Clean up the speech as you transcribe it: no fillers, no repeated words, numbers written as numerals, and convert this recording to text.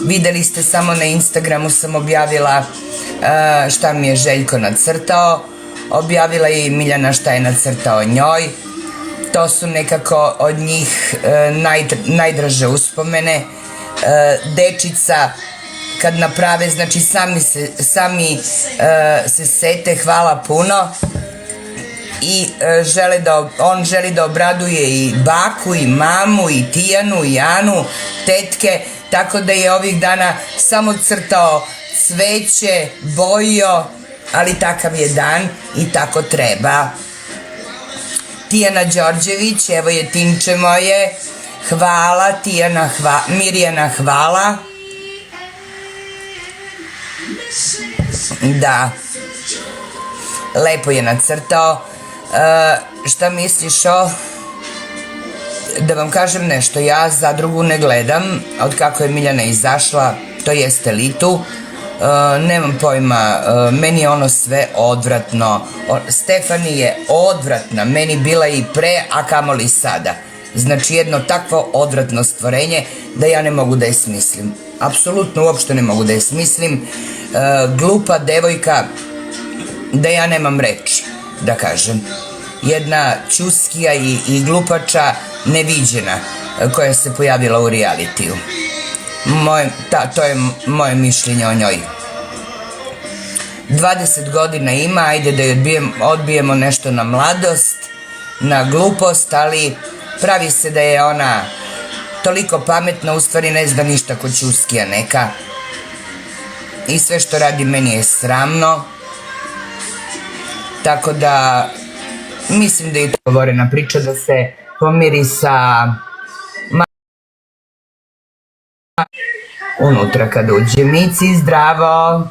Videli ste samo na Instagramu sam objavila šta mi je Željko nacrtao, objavila je i Miljana šta je nacrtao njoj. To su nekako od njih najdraže uspomene. Dečica kad naprave, znači sami se sete, hvala puno, i on želi da obraduje i baku i mamu i Tijanu i Anu, tetke, tako da je ovih dana samo crtao cveće, bojio, ali takav je dan i tako treba. Tijana Đorđević, evo je Tinče moje, hvala Tijana, Mirjana hvala. Da, lepo je nacrtao. Šta misliš o... Da vam kažem nešto, ja Zadrugu ne gledam od kako je Miljana izašla, to jest Elitu. Nemam pojma, meni je ono sve odvratno. Stefani je odvratna, meni bila i pre, a kamoli sada. Znači jedno takvo odvratno stvorenje da ja ne mogu da je smislim. Apsolutno uopšte ne mogu da je smislim. Glupa devojka, da ja nemam reči da kažem. Jedna ćuskija i glupača neviđena koja se pojavila u realitiju. To je moje mišljenje o njoj. 20 godina ima, ajde da joj odbijemo nešto na mladost, na glupost, ali pravi se da je ona toliko pametna, u stvari ne zna ništa ko ćuskija neka. I sve što radi meni je sramno. Tako da mislim da je to govorena priča da se pomiri sa unutra kad uđe. Mici, zdravo!